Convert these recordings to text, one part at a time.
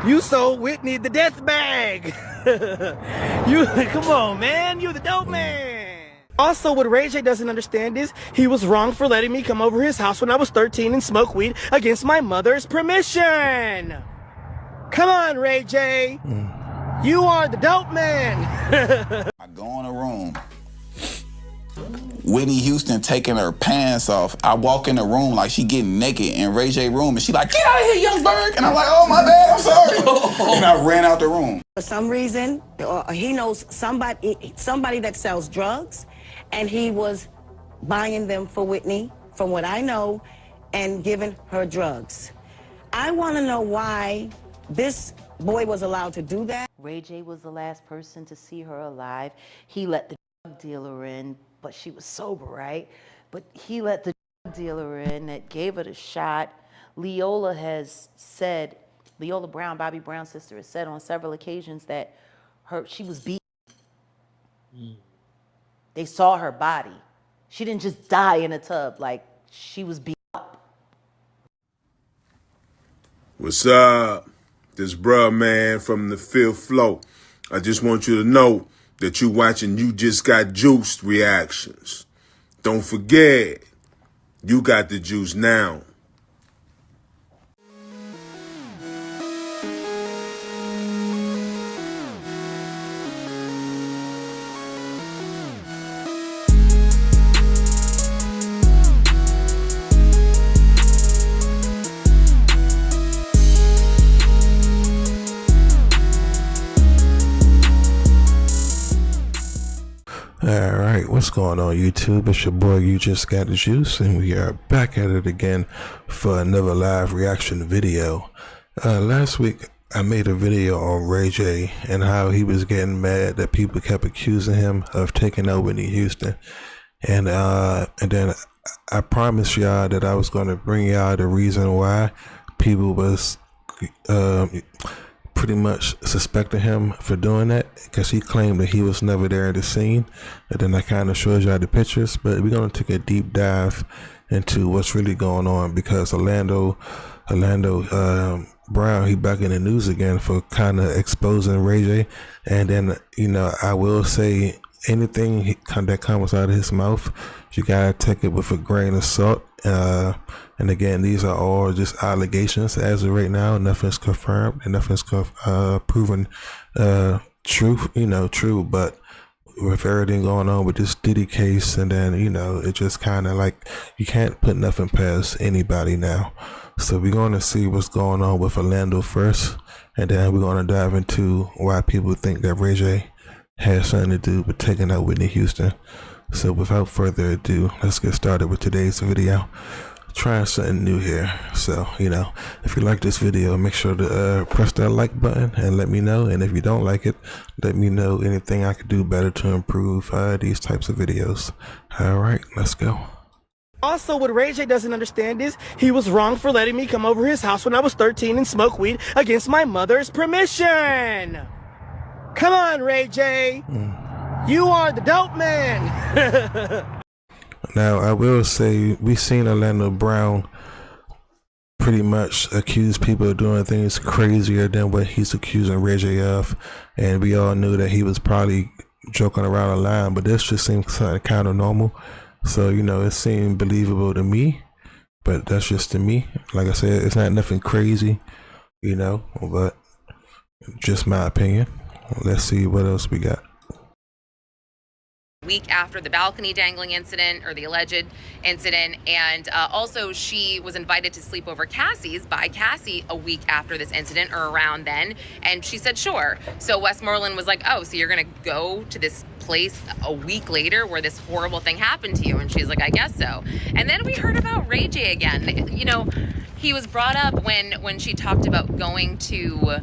You sold Whitney the death bag. Come on, man. You the dope man. Also, what Ray J doesn't understand is he was wrong for letting me come over his house when I was 13 and smoke weed against my mother's permission. Come on, Ray J. You are the dope man. I go in a room. Whitney Houston taking her pants off. I walk in the room like she getting naked in Ray J room, and she like, "Get out of here, young bird!" And I'm like, "Oh my bad, I'm sorry." And I ran out the room. For some reason, he knows somebody that sells drugs, and he was buying them for Whitney, from what I know, and giving her drugs. I want to know why this boy was allowed to do that. Ray J was the last person to see her alive. He let the drug dealer in, but she was sober, right? But he let the drug dealer in that gave her the shot. Leola Brown, Bobby Brown's sister, has said on several occasions that she was beaten. They saw her body. She didn't just die in a tub, like she was beat up. What's up? This bruh man from the fifth floor. I just want you to know that you watching You Just Got Juiced reactions. Don't forget, you got the juice now. Alright, what's going on YouTube? It's your boy You Just Got the Juice, and we are back at it again for another live reaction video. Last week I made a video on Ray J and how he was getting mad that people kept accusing him of taking out Whitney Houston. And then I promised y'all that I was going to bring y'all the reason why people was pretty much suspecting him for doing that, because he claimed that he was never there at the scene. And then I kind of showed y'all the pictures, but we're going to take a deep dive into what's really going on, because Orlando Brown, he back in the news again for kind of exposing Ray J. And then, you know, I will say anything that comes out of his mouth, you gotta take it with a grain of salt. And again, these are all just allegations as of right now. Nothing's confirmed and nothing's proven true. But with everything going on with this Diddy case, and then, you know, it just kind of like, you can't put nothing past anybody now. So we're going to see what's going on with Orlando first, and then we're going to dive into why people think that Ray J has something to do with taking out Whitney Houston. So without further ado, let's get started with today's video. Trying something new here. So, you know, if you like this video, make sure to press that like button and let me know. And if you don't like it, let me know anything I could do better to improve these types of videos. All right, let's go. Also, what Ray J doesn't understand is he was wrong for letting me come over his house when I was 13 and smoke weed against my mother's permission. Come on, Ray J. You are the dope man. Now, I will say, we seen Orlando Brown pretty much accuse people of doing things crazier than what he's accusing Ray J of. And we all knew that he was probably joking around the line, but this just seems kind of normal. So, you know, it seemed believable to me, but that's just to me. Like I said, it's not nothing crazy, you know, but just my opinion. Let's see what else we got. Week after the balcony dangling incident, or the alleged incident, and also she was invited to sleep over Cassie's by Cassie a week after this incident, or around then, and she said sure. So Westmoreland was like, oh, so you're gonna go to this place a week later where this horrible thing happened to you? And she's like, I guess so. And then we heard about Ray J again. You know, he was brought up when she talked about going to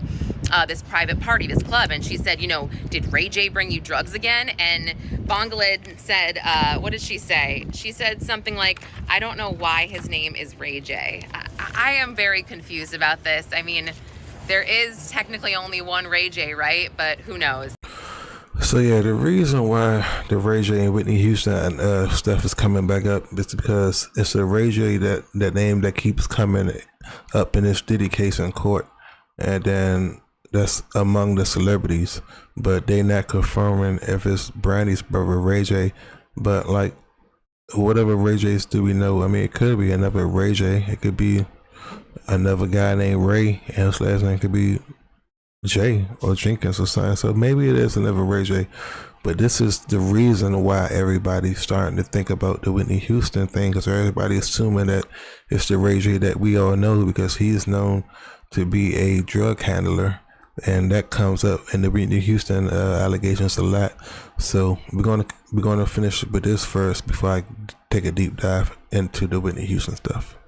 this private party, this club, and she said, you know, did Ray J bring you drugs again? And Bongalid said, what did she say? She said something like, I don't know why his name is Ray J. I am very confused about this. I mean, there is technically only one Ray J, right? But who knows? So yeah, the reason why the Ray J and Whitney Houston stuff is coming back up is because it's a Ray J that name that keeps coming up in this Diddy case in court, and then that's among the celebrities, but they not confirming if it's Brandy's brother Ray J, but like whatever Ray J's do we know? I mean, it could be another Ray J, it could be another guy named Ray, and his last name could be J or Jenkins or something. So maybe it is another Ray J. But this is the reason why everybody's starting to think about the Whitney Houston thing, because everybody's assuming that it's the Ray J that we all know, because he's known to be a drug handler, and that comes up in the Whitney Houston allegations a lot. So we're gonna finish with this first before I take a deep dive into the Whitney Houston stuff.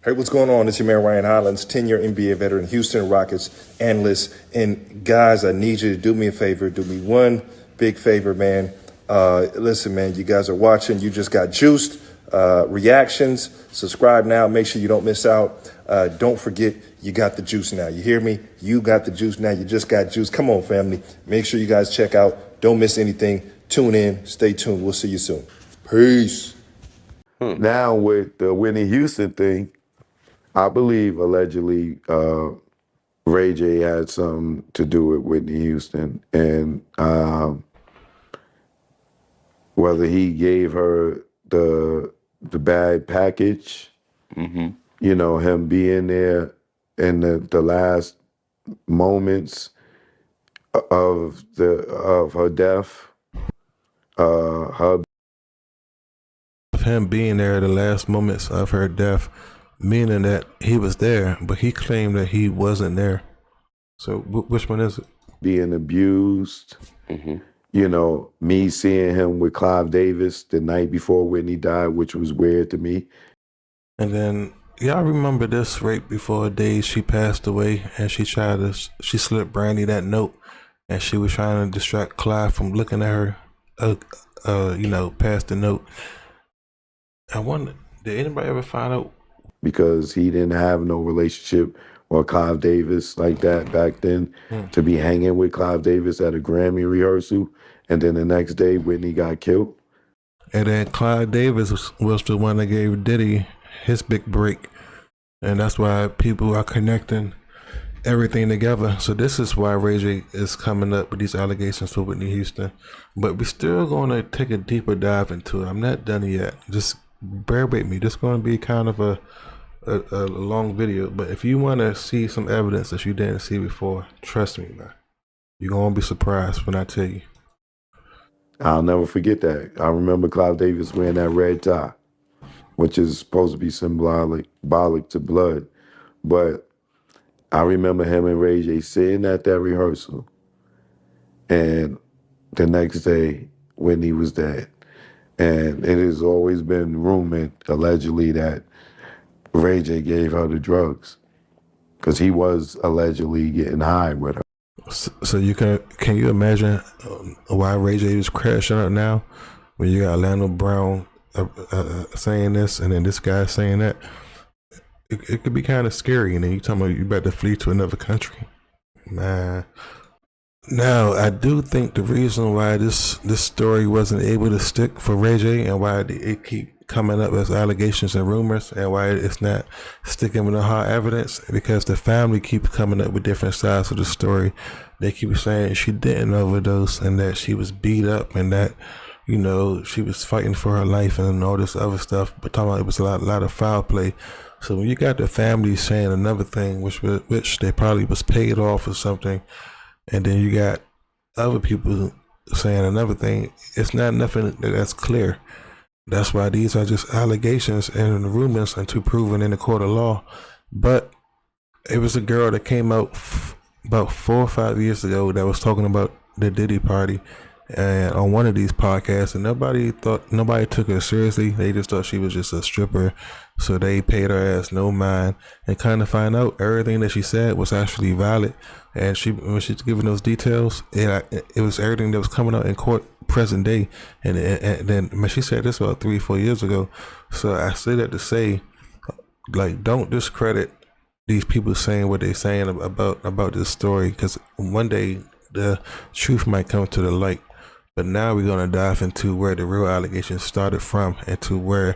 Hey, what's going on? It's your man, Ryan Hollins, 10-year NBA veteran, Houston Rockets analyst. And guys, I need you to do me a favor. Do me one big favor, man. Listen, man, you guys are watching. You just got juiced. Reactions. Subscribe now. Make sure you don't miss out. Don't forget, you got the juice now. You hear me? You got the juice now. You just got juice. Come on, family. Make sure you guys check out. Don't miss anything. Tune in. Stay tuned. We'll see you soon. Peace. Now with the Whitney Houston thing, I believe allegedly Ray J had something to do with Whitney Houston, and whether he gave her the bad package, you know, him being there in the last moments of her death, her Him being there at the last moments of her death, meaning that he was there, but he claimed that he wasn't there. So which one is it? being abused. You know, me seeing him with Clive Davis the night before Whitney died, which was weird to me. And then y'all remember this right before a day she passed away, and she slipped Brandy that note, and she was trying to distract Clive from looking at her, past the note. I wonder, did anybody ever find out? Because he didn't have no relationship with Clive Davis like that back then, to be hanging with Clive Davis at a Grammy rehearsal, and then the next day Whitney got killed. And then Clive Davis was the one that gave Diddy his big break, and that's why people are connecting everything together. So this is why Ray J is coming up with these allegations for Whitney Houston. But we're still going to take a deeper dive into it. I'm not done yet. Just bear with me. This is going to be kind of a long video, but if you want to see some evidence that you didn't see before, trust me, man, you're going to be surprised when I tell you. I'll never forget that. I remember Clive Davis wearing that red tie, which is supposed to be symbolic to blood. But I remember him and Ray J sitting at that rehearsal, and the next day Whitney was dead. And it has always been rumored, allegedly, that Ray J gave her the drugs because he was allegedly getting high with her. So can you imagine why Ray J was crashing out now when you got Orlando Brown saying this and then this guy saying that? It could be kind of scary, and then you talking about you better flee to another country, man. Now, I do think the reason why this story wasn't able to stick for Ray J and why it keep coming up as allegations and rumors and why it's not sticking with the hard evidence, because the family keeps coming up with different sides of the story. They keep saying she didn't overdose and that she was beat up and that, you know, she was fighting for her life and all this other stuff, but talking about it was a lot of foul play. So when you got the family saying another thing, which they probably was paid off or something, and then you got other people saying another thing, it's not nothing that's clear. That's why these are just allegations and rumors until proven in the court of law. But it was a girl that came out about 4 or 5 years ago that was talking about the Diddy party and on one of these podcasts, and nobody took her seriously. They just thought she was just a stripper, so they paid her ass no mind, and kind of find out everything that she said was actually valid. And when she's giving those details, it was everything that was coming out in court present day. And then she said this about 3-4 years ago. So I say that to say, like, don't discredit these people saying what they're saying about this story, because one day the truth might come to the light. But now we're gonna dive into where the real allegations started from, and to where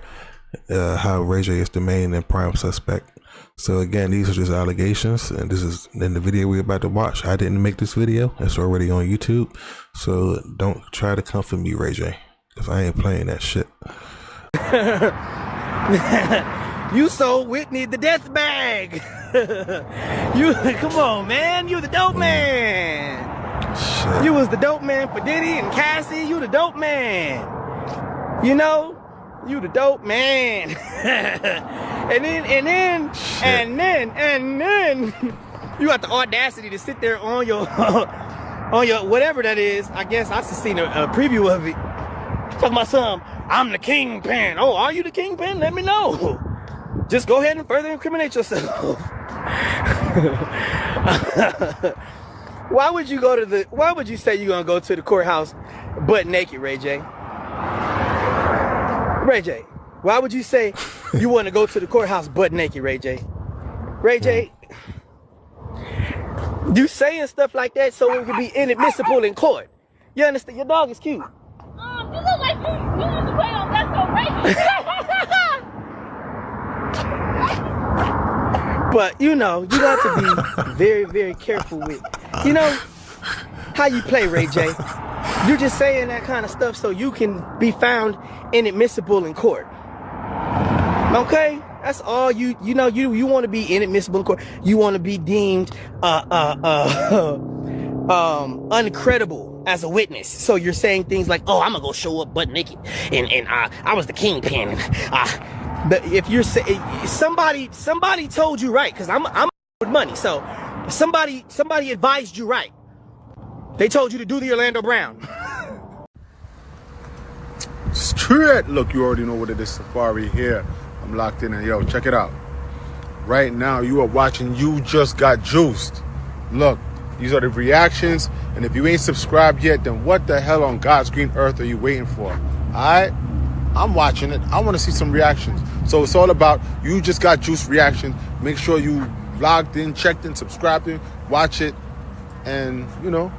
how Ray J is the main and prime suspect. So again, these are just allegations, and this is in the video we're about to watch. I didn't make this video; it's already on YouTube. So don't try to come for me, Ray J, because I ain't playing that shit. You sold Whitney the death bag. You come on, man. You the dope man. Shit. You was the dope man for Diddy and Cassie. You the dope man. You know, you the dope man. and then you got the audacity to sit there on your on your whatever that is. I guess I just seen a preview of it. Talking about some, I'm the kingpin. Oh, are you the kingpin? Let me know. Just go ahead and further incriminate yourself. Why would you say you're gonna go to the courthouse butt naked, Ray J? Ray J, why would you say you want to go to the courthouse butt naked, Ray J? Ray J, you saying stuff like that so it could be inadmissible in court. You understand? Your dog is cute. You look like you need to play on That's So Racist. But you know, you got to be very, very careful with, you know, how you play, Ray J. You're just saying that kind of stuff so you can be found inadmissible in court. Okay? That's all you know, you want to be inadmissible in court. You want to be deemed uncredible as a witness. So you're saying things like, oh, I'm gonna go show up butt naked and I was the kingpin. If you're somebody told you right, because I'm with money, so somebody advised you right. They told you to do the Orlando Brown. Straight. Look, you already know what it is. Safari here. I'm locked in, and yo, check it out. Right now, you are watching You Just Got Juiced. Look, these are the reactions, and if you ain't subscribed yet, then what the hell on God's green earth are you waiting for? All right? I'm watching it. I want to see some reactions. So it's all about You Just Got Juiced reactions. Make sure you logged in, checked in, subscribed in, watch it, and, you know,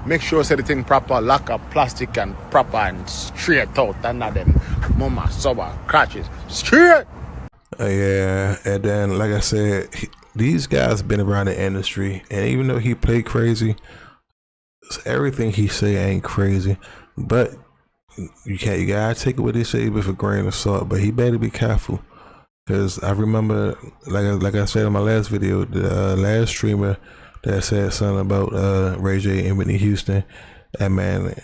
make sure it's everything proper, lock up, plastic, and proper, and straight out, and not them mama, soba, crotches. Straight! Yeah, and then, like I said, these guys been around the industry, and even though he played crazy, everything he say ain't crazy, but you gotta take it what they say with a grain of salt. But he better be careful, because I remember, like I said in my last video, the last streamer that said something about Ray J and Whitney Houston, and man,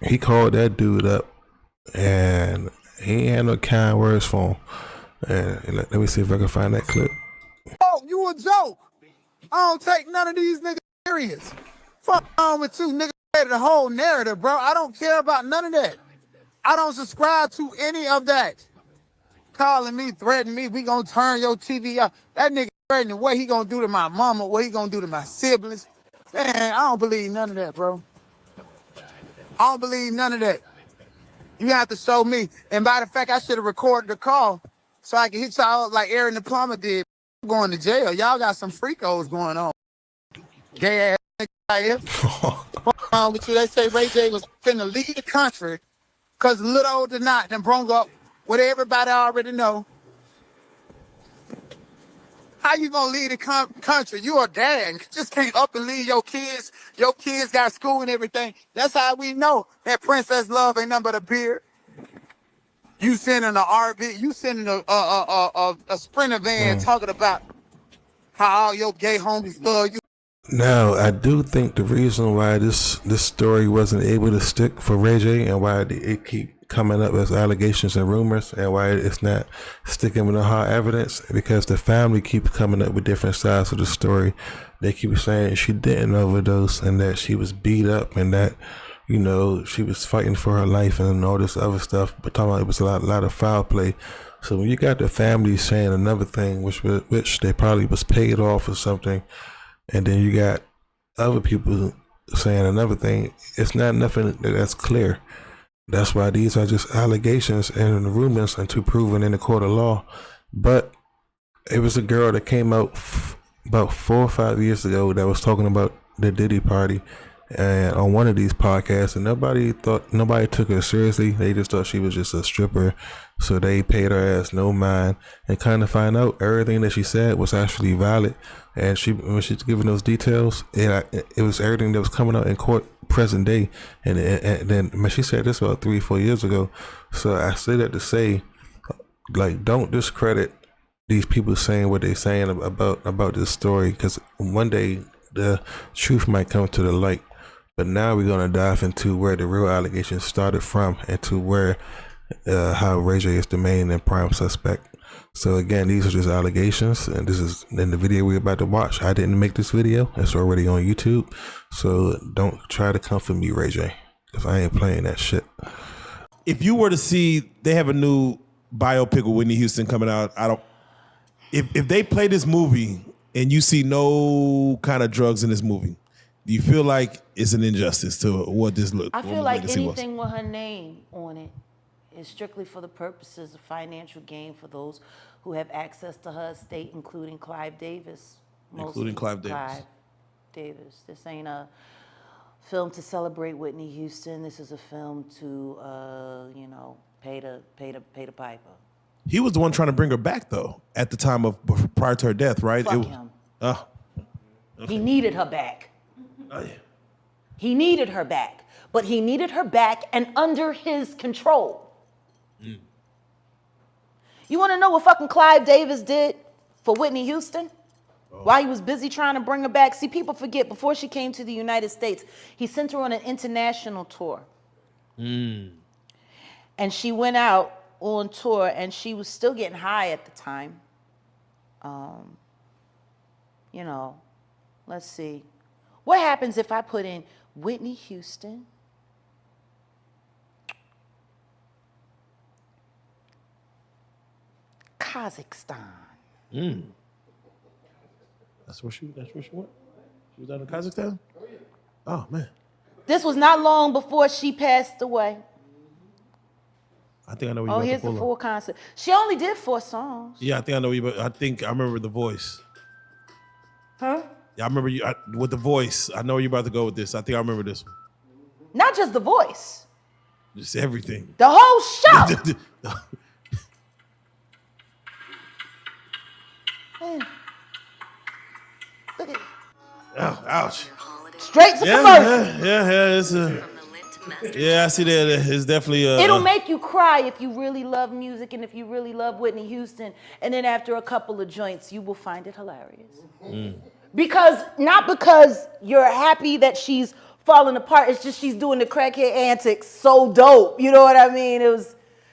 he called that dude up, and he ain't had no kind words for him. And let me see if I can find that clip. Oh, you a joke. I don't take none of these niggas serious. Fuck on with you, niggas. The whole narrative, bro. I don't care about none of that. I don't subscribe to any of that. Calling me, threatening me, we gonna turn your TV off. That nigga threatening what he gonna do to my mama, what he gonna do to my siblings. Man, I don't believe none of that, bro. I don't believe none of that. You have to show me. And by the fact, I should have recorded the call so I can hit y'all up like Aaron the plumber did. I'm going to jail. Y'all got some freakos going on. Gay ass nigga out here. What's wrong with you? They say Ray J was finna leave the country because little old than not, then brung up what everybody already know. How you gonna leave the country? You a dad. You just can't up and leave your kids. Your kids got school and everything. That's how we know that Princess Love ain't nothing but a beard. You sending an RV, you sending a Sprinter van talking about how all your gay homies love you. Now, I do think the reason why this story wasn't able to stick for Ray J, and why it keep coming up as allegations and rumors, and why it's not sticking with the hard evidence, because the family keeps coming up with different sides of the story. They keep saying she didn't overdose, and that she was beat up, and that, you know, she was fighting for her life and all this other stuff, but talking about it was a lot of foul play. So when you got the family saying another thing, which they probably was paid off or something, and then you got other people saying another thing, it's not nothing that's clear. That's why these are just allegations and rumors until proven in the court of law. But it was a girl that came out about 4 or 5 years ago that was talking about the Diddy party, and on one of these podcasts, and nobody took her seriously. They just thought she was just a stripper, so they paid her ass no mind. And kind of find out everything that she said was actually valid. And when she's giving those details, it was everything that was coming out in court present day. And then she said this about 3-4 years ago. So I say that to say, like, don't discredit these people saying what they're saying about this story, because one day the truth might come to the light. But now we're gonna dive into where the real allegations started from, and to where how Ray J is the main and prime suspect. So again, these are just allegations, and this is in the video we're about to watch. I didn't make this video; it's already on YouTube. So don't try to come for me, Ray J, because I ain't playing that shit. If you were to see, they have a new biopic with Whitney Houston coming out. If they play this movie and you see no kind of drugs in this movie, do you feel like it's an injustice to what this look? I feel like anything with her name on it is strictly for the purposes of financial gain for those who have access to her estate, including Clive Davis. Including Clive Davis. Clive Davis. This ain't a film to celebrate Whitney Houston. This is a film to, pay the piper. He was the one trying to bring her back, though, at the time of prior to her death, right? Fuck him. He needed her back. Oh, yeah. He needed her back, but he needed her back and under his control. You want to know what fucking Clive Davis did for Whitney Houston? While he was busy trying to bring her back. See, people forget, before she came to the United States, he sent her on an international tour. And she went out on tour, and she was still getting high at the time. Let's see. What happens if I put in Whitney Houston, Kazakhstan? That's where she went? She was out in Kazakhstan? Oh, man. This was not long before she passed away. I think I know what you're about to Here's the pull full up. concert. She only did 4 songs. Yeah, I think I know I think I remember the voice. Huh? Yeah, I remember you with the voice. I know where you're about to go with this. I think I remember this one. Not just the voice. Just everything. The whole show. Man. Look at it. Oh, ouch. Straight to commercial. Yeah, I see that. It's definitely. It'll make you cry if you really love music and if you really love Whitney Houston. And then after a couple of joints, you will find it hilarious. Not because you're happy that she's falling apart. It's just she's doing the crackhead antics so dope. You know what I mean?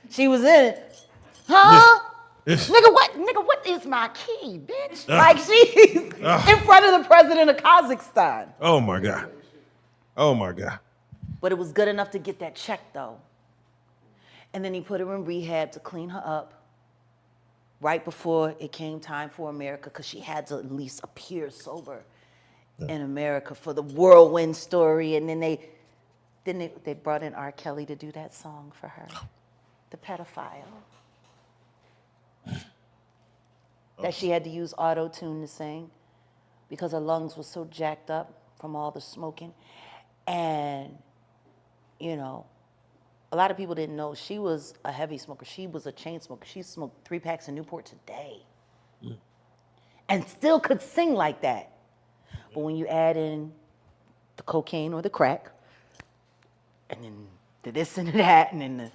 She was in it. Huh? Nigga, what is my key, bitch? Like she's in front of the president of Kazakhstan. Oh my God. But it was good enough to get that check, though. And then he put her in rehab to clean her up right before it came time for America, because she had to at least appear sober in America for the whirlwind story. And then they brought in R. Kelly to do that song for her, the pedophile. That she had to use auto-tune to sing because her lungs were so jacked up from all the smoking. And a lot of people didn't know she was a heavy smoker. She was a chain smoker. She smoked 3 packs of Newport today. And still could sing like that. But when you add in the cocaine or the crack, and then the this and the that, and then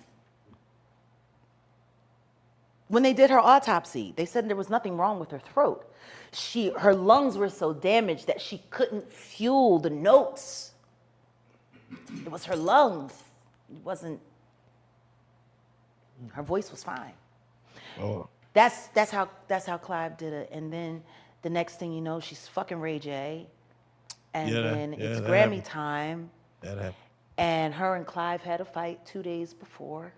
when they did her autopsy, they said there was nothing wrong with her throat. Her lungs were so damaged that she couldn't fuel the notes. It was her lungs. It wasn't. Her voice was fine. Oh. That's how Clive did it. And then the next thing you know, she's fucking Ray J. And then it's Grammy time. That happened. And her and Clive had a fight 2 days before.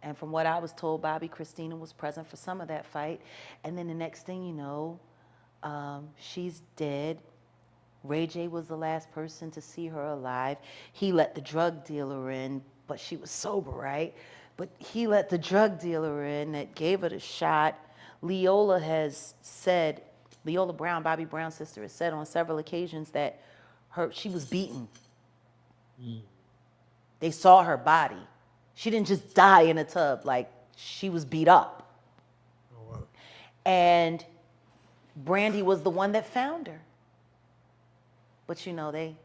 And from what I was told, Bobby Christina was present for some of that fight. And then the next thing you know, she's dead. Ray J was the last person to see her alive. He let the drug dealer in, but she was sober, right? But he let the drug dealer in that gave her the shot. Leola Brown, Bobby Brown's sister, has said on several occasions that she was beaten. They saw her body. She didn't just die in a tub, like she was beat up. Oh, wow. And Brandy was the one that found her. But you know, they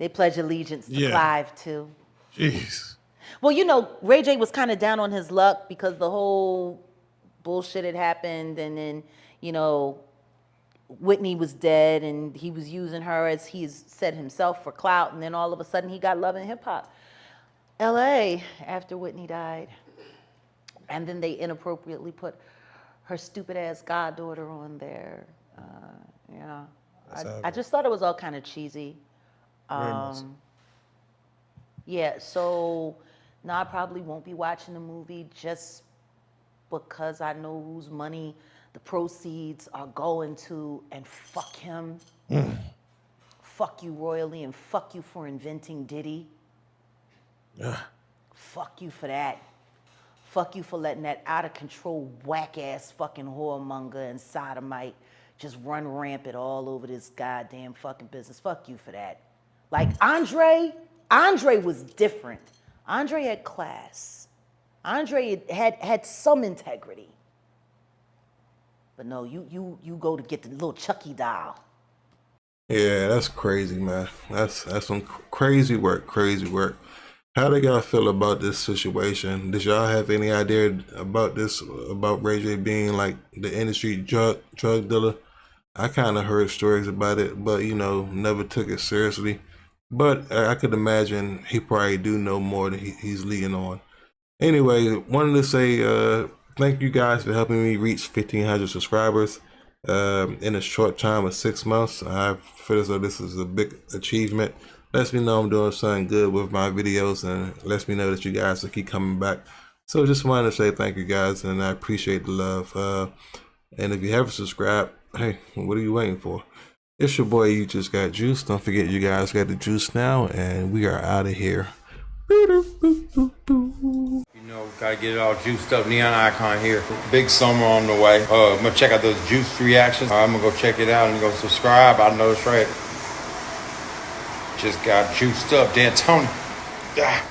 pledge allegiance to Clive too. Jeez. Well, you know, Ray J was kind of down on his luck because the whole bullshit had happened, and then, you know, Whitney was dead and he was using her, as he's said himself, for clout, and then all of a sudden he got Love and Hip Hop LA after Whitney died. And then they inappropriately put her stupid ass goddaughter on there. Yeah. I just thought it was all kind of cheesy. Yeah, so no, I probably won't be watching the movie just because I know whose money the proceeds are going to, and fuck him. Fuck you royally, and fuck you for inventing Diddy. Fuck you for that. Fuck you for letting that out of control whack ass fucking whoremonger and sodomite just run rampant all over this goddamn fucking business. Fuck you for that. Like Andre was different. Andre had class. Andre had some integrity. But no, you go to get the little Chucky doll. Yeah, that's crazy, man. That's some crazy work. How do y'all feel about this situation? Did y'all have any idea about this, about Ray J being like the industry drug dealer? I kind of heard stories about it, but you know, never took it seriously. But I could imagine he probably do know more than he's leading on. Anyway, wanted to say thank you guys for helping me reach 1,500 subscribers in a short time of 6 months. I feel as though this is a big achievement. Lets me know I'm doing something good with my videos, and lets me know that you guys will keep coming back. So just wanted to say thank you guys, and I appreciate the love. And if you haven't subscribed, hey, what are you waiting for? It's your boy, You Just Got Juice. Don't forget, you guys got the juice now, and we are out of here. You know, gotta get it all juiced up. Neon Icon here. Big summer on the way. I'm gonna check out those juice reactions. I'm gonna go check it out and go subscribe. I know it's right. Just got juiced up. Dan Tony. Yeah.